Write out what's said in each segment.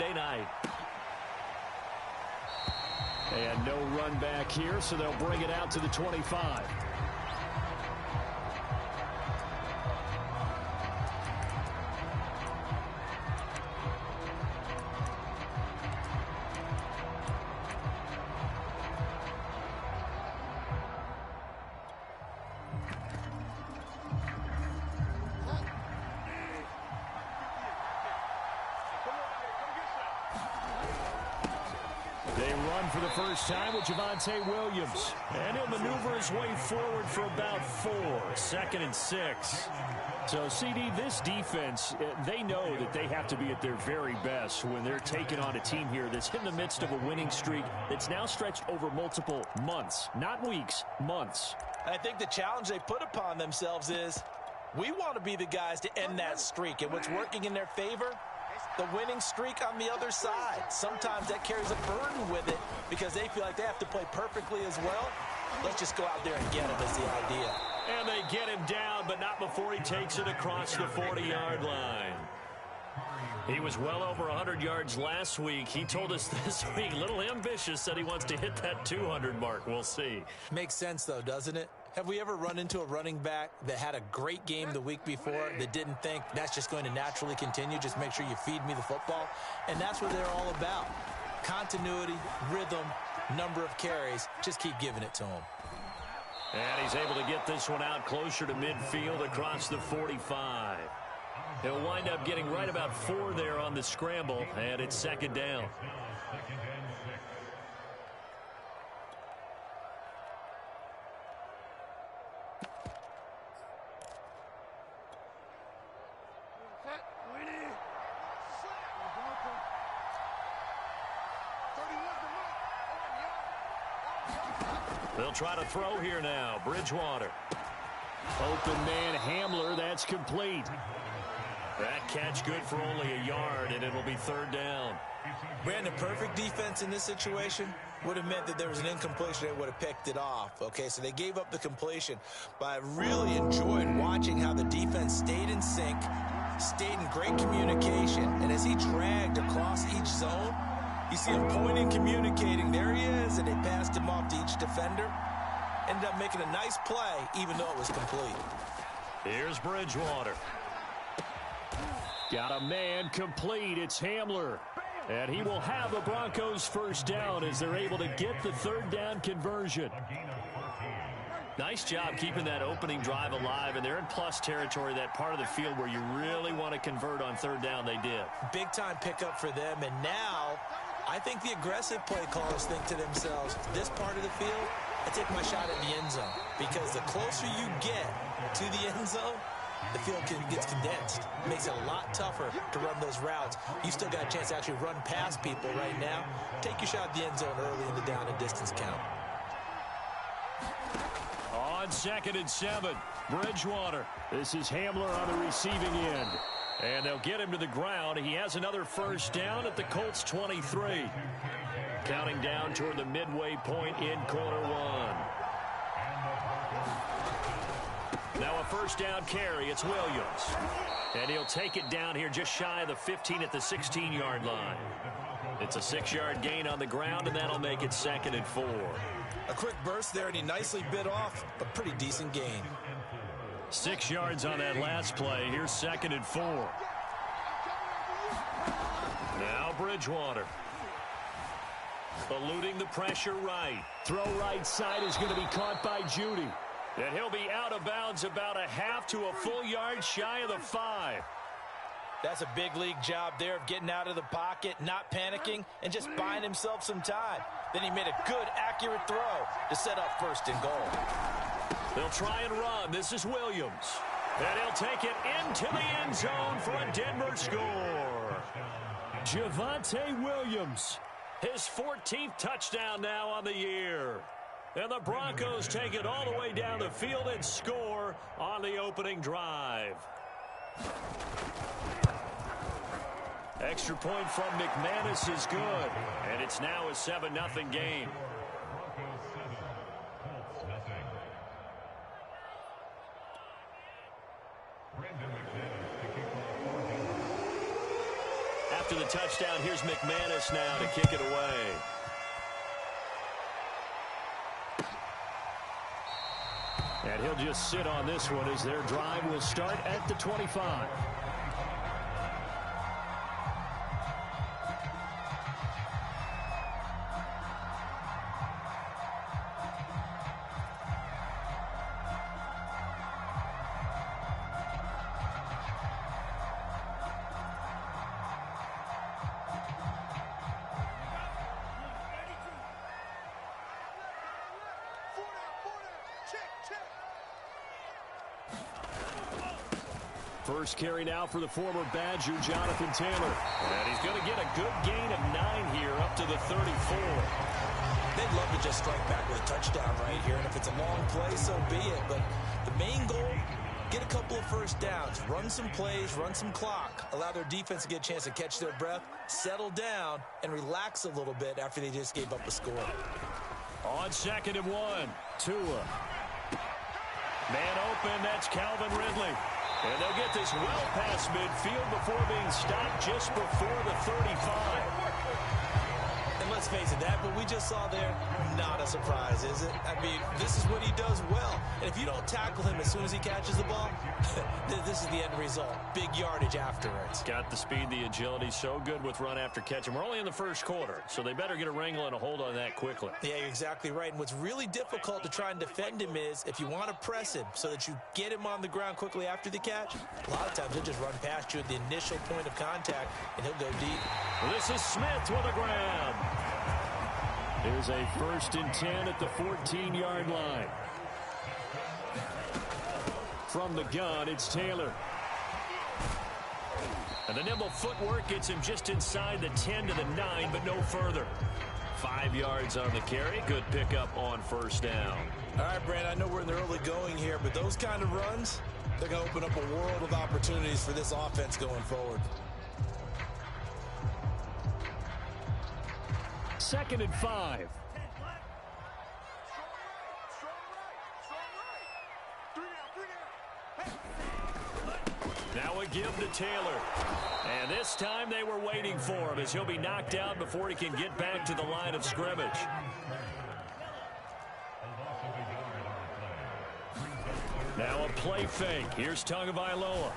Monday night. And no run back here, so they'll bring it out to the 25. For the first time with Javonte Williams. And he'll maneuver his way forward for about 4. 2nd and 6. So, CD, this defense, they know that they have to be at their very best when they're taking on a team here that's in the midst of a winning streak that's now stretched over multiple months. Not weeks, months. I think the challenge they put upon themselves is we want to be the guys to end that streak. And what's working in their favor? The winning streak on the other side. Sometimes that carries a burden with it because they feel like they have to play perfectly as well. Let's just go out there and get him is the idea. And they get him down, but not before he takes it across the 40-yard line. He was well over 100 yards last week. He told us this week, a little ambitious, said he wants to hit that 200 mark. We'll see. Makes sense, though, doesn't it? Have we ever run into a running back that had a great game the week before that didn't think that's just going to naturally continue? Just make sure you feed me the football. And that's what they're all about. Continuity, rhythm, number of carries. Just keep giving it to him. And he's able to get this one out closer to midfield across the 45. He'll wind up getting right about 4 there on the scramble, and it's 2nd down. They'll try to throw here now. Bridgewater. Open man Hamler. That's complete. That catch good for only a yard, and it'll be 3rd down. Brandon, perfect defense in this situation would have meant that there was an incompletion that would have picked it off. Okay, so they gave up the completion. But I really enjoyed watching how the defense stayed in sync, stayed in great communication, and as he dragged across each zone, you see him pointing, communicating. There he is, and they passed him off to each defender. Ended up making a nice play, even though it was complete. Here's Bridgewater. Got a man complete. It's Hamler. And he will have a Broncos 1st down as they're able to get the 3rd down conversion. Nice job keeping that opening drive alive, and they're in plus territory, that part of the field where you really want to convert on 3rd down. They did. Big-time pickup for them, and now I think the aggressive play callers think to themselves, this part of the field, I take my shot at the end zone, because the closer you get to the end zone, the field gets condensed. It makes it a lot tougher to run those routes. You still got a chance to actually run past people right now. Take your shot at the end zone early in the down and distance count. On 2nd and 7, Bridgewater. This is Hamler on the receiving end. And they'll get him to the ground. He has another 1st down at the Colts 23. Counting down toward the midway point in quarter 1. Now a 1st down carry. It's Williams. And he'll take it down here just shy of the 15 at the 16-yard line. It's a 6-yard gain on the ground, and that'll make it 2nd and 4. A quick burst there, and he nicely bit off a pretty decent gain. 6 yards on that last play. Here's 2nd and 4. Now Bridgewater. Eluding the pressure right. Throw right side is going to be caught by Judy. And he'll be out of bounds about a half to a full yard shy of the 5. That's a big league job there of getting out of the pocket, not panicking, and just buying himself some time. Then he made a good, accurate throw to set up 1st and goal. They'll try and run. This is Williams. And he'll take it into the end zone for a Denver score. Javonte Williams. His 14th touchdown now on the year. And the Broncos take it all the way down the field and score on the opening drive. Extra point from McManus is good. And it's now a 7-0 game. after the touchdown. Here's McManus now to kick it away. And he'll just sit on this one as their drive will start at the 25. First carry now for the former Badger, Jonathan Taylor. And he's going to get a good gain of 9 here up to the 34. They'd love to just strike back with a touchdown right here, and if it's a long play, so be it. But the main goal, get a couple of first downs, run some plays, run some clock, allow their defense to get a chance to catch their breath, settle down, and relax a little bit after they just gave up a score. On 2nd and 1, Tua. Man open, that's Calvin Ridley. And they'll get this well past midfield before being stopped just before the 35. And let's face it, that what we just saw there, not a surprise, is it? I mean, this is what he does well. And if you don't tackle him as soon as he catches the ball, this is the end result. Big yardage afterwards. Got the speed, the agility, so good with run after catch. And we're only in the first quarter, so they better get a wrangle and a hold on that quickly. Yeah, you're exactly right. And what's really difficult to try and defend him is if you want to press him so that you get him on the ground quickly after the catch, a lot of times he'll just run past you at the initial point of contact, and he'll go deep. This is Smith with a grab. There's a 1st and 10 at the 14-yard line. From the gun, it's Taylor. And the nimble footwork gets him just inside the 10 to the 9, but no further. 5 yards on the carry. Good pickup on 1st down. All right, Brand, I know we're in the early going here, but those kind of runs, they're going to open up a world of opportunities for this offense going forward. 2nd and 5. Now a give to Taylor. And this time they were waiting for him as he'll be knocked out before he can get back to the line of scrimmage. Now a play fake. Here's Tagovailoa.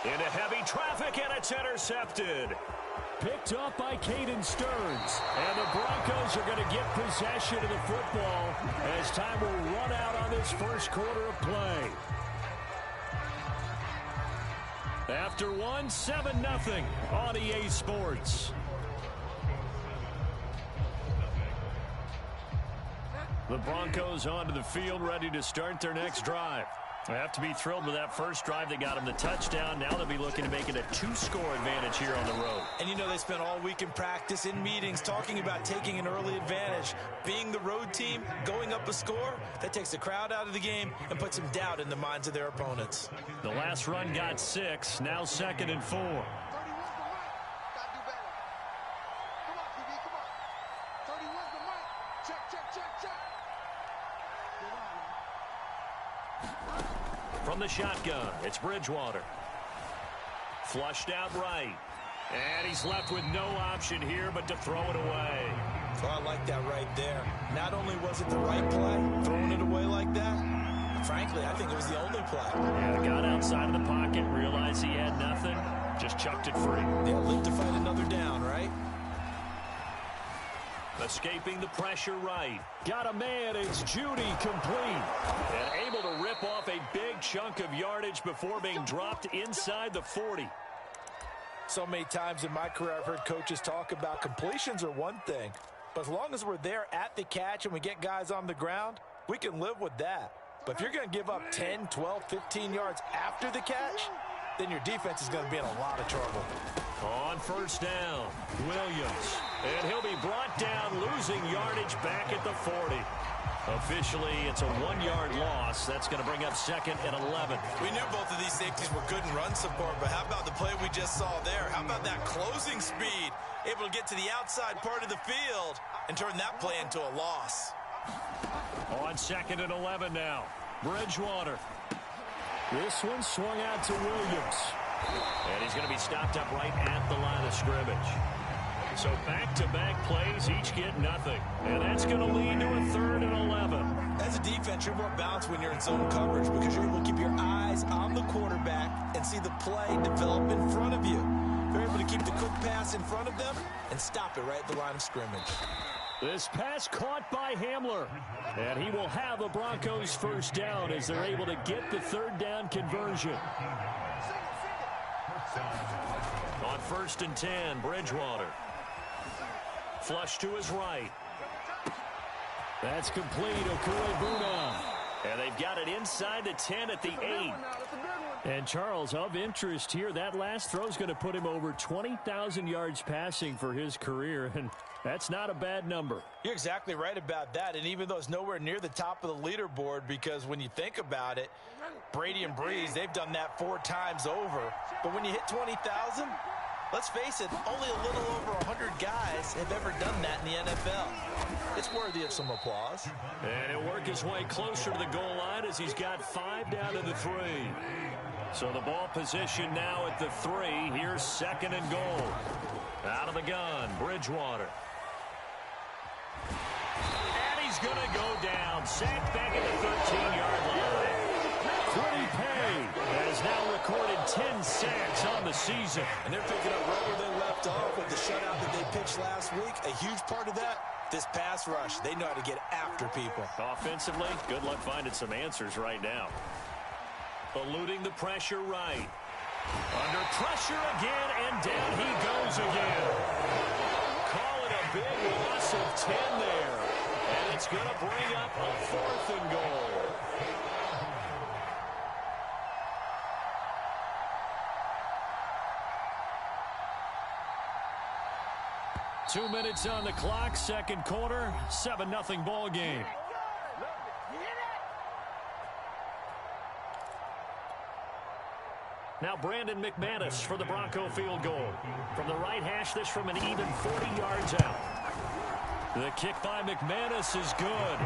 Into heavy traffic, and it's intercepted. Picked up by Caden Stearns. And the Broncos are going to get possession of the football as time will run out on this first quarter of play. After 7-0 on EA Sports. The Broncos onto the field, ready to start their next drive. They have to be thrilled with that first drive. They got him the touchdown. Now they'll be looking to make it a 2-score advantage here on the road. And you know they spent all week in practice, in meetings, talking about taking an early advantage. Being the road team, going up a score, that takes the crowd out of the game and puts some doubt in the minds of their opponents. The last run got 6. Now 2nd and 4. From the shotgun, it's Bridgewater. Flushed out right. And he's left with no option here but to throw it away. So I like that right there. Not only was it the right play, throwing it away like that, frankly, I think it was the only play. Yeah, got outside of the pocket, realized he had nothing, just chucked it free. Yeah, live to fight another down, right? Escaping the pressure right. Got a man, it's Judy complete. And able to rip off a big chunk of yardage before being dropped inside the 40. So many times in my career I've heard coaches talk about completions are one thing. But as long as we're there at the catch and we get guys on the ground, we can live with that. But if you're going to give up 10, 12, 15 yards after the catch, then your defense is going to be in a lot of trouble. On 1st down, Williams. And he'll be brought down, losing yardage back at the 40. Officially, it's a 1-yard loss. That's going to bring up 2nd and 11. We knew both of these safeties were good in run support, but how about the play we just saw there? How about that closing speed? Able to get to the outside part of the field and turn that play into a loss. On 2nd and 11 now, Bridgewater. This one swung out to Williams. And he's going to be stopped up right at the line of scrimmage. So back-to-back plays, each get nothing. And that's going to lead to a 3rd and 11. As a defense, you're more balanced when you're in zone coverage because you're able to keep your eyes on the quarterback and see the play develop in front of you. You're able to keep the quick pass in front of them and stop it right at the line of scrimmage. This pass caught by Hamler. And he will have a Broncos first down as they're able to get the 3rd down conversion. On 1st and 10, Bridgewater. Flush to his right. That's complete. Okuegbuna. And they've got it inside the 10 at the 8. And Charles, of interest here, that last throw is going to put him over 20,000 yards passing for his career, and that's not a bad number. You're exactly right about that, and even though it's nowhere near the top of the leaderboard, because when you think about it, Brady and Breeze, they've done that 4 times over. But when you hit 20,000, let's face it, only a little over 100 guys have ever done that in the NFL. It's worthy of some applause. And he'll work his way closer to the goal line as he's got 5 down to the 3. So the ball position now at the 3. Here's 2nd and goal. Out of the gun, Bridgewater. And he's going to go down. Sacked back at the 13-yard line. Kwity Paye has now recorded 10 sacks on the season. And they're picking up right where they left off with the shutout that they pitched last week. A huge part of that, this pass rush. They know how to get after people. Offensively, good luck finding some answers right now. Eluding the pressure right. Under pressure again, and down he goes again. Call it a big loss of 10 there. And it's going to bring up a 4th and goal. Two minutes on the clock, 2nd quarter, 7-0 ball game. Now Brandon McManus for the Bronco field goal. From the right hash, this from an even 40 yards out. The kick by McManus is good.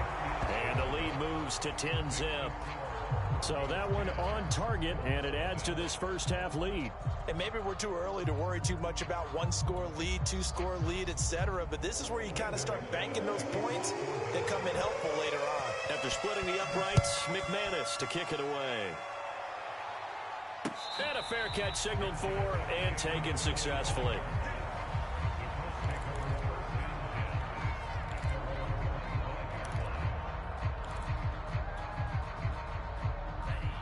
And the lead moves to 10-zip. So that one on target, and it adds to this first half lead. And maybe we're too early to worry too much about 1-score lead, 2-score lead, etc. But this is where you kind of start banking those points that come in helpful later on. After splitting the uprights, McManus to kick it away. And a fair catch signaled for and taken successfully.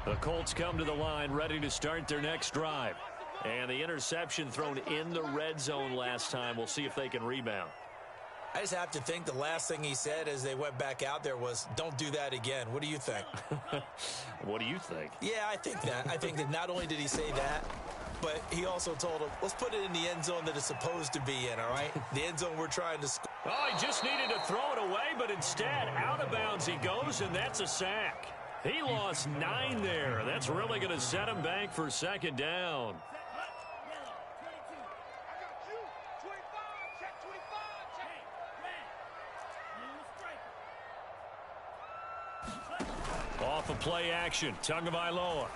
The Colts come to the line ready to start their next drive. And the interception thrown in the red zone last time. We'll see if they can rebound. I just have to think the last thing he said as they went back out there was, don't do that again. What do you think? What do you think? Yeah, I think that. I think that not only did he say that, but he also told him, let's put it in the end zone that it's supposed to be in, all right? The end zone we're trying to score. Oh, he just needed to throw it away, but instead, out of bounds he goes, and that's a sack. He lost 9 there. That's really going to set him back for 2nd down. Off of play action, Tagovailoa.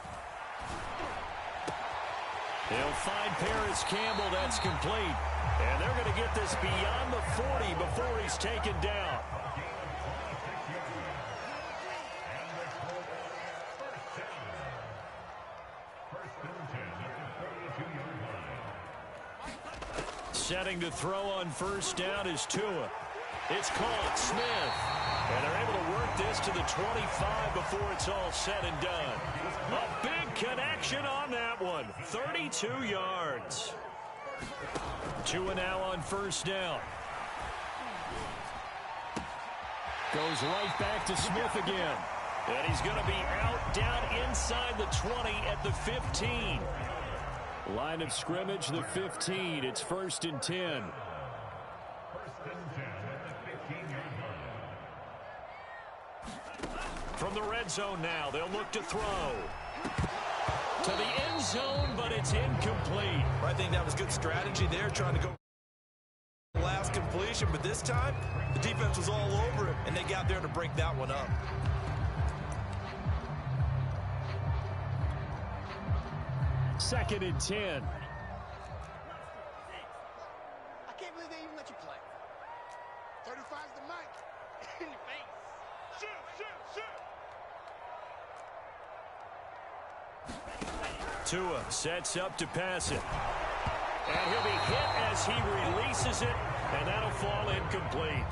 He'll find Paris Campbell. That's complete. And they're going to get this beyond the 40 before he's taken down. Setting to throw on first down is Tua. It's called Smith. And they're able to work this to the 25 before it's all said and done. A big connection on that one. 32 yards. Tua now on first down. Goes right back to Smith again. And he's going to be out down inside the 20 at the 15. Line of scrimmage, the 15. It's 1st and 10. From the red zone now, they'll look to throw. To the end zone, but it's incomplete. I think that was good strategy there, trying to go last completion, but this time, the defense was all over it, and they got there to break that one up. 2nd and 10. I can't believe they even let you play. 35's the mic. In your face. Shoot. Tua sets up to pass it. And he'll be hit as he releases it, and that'll fall incomplete.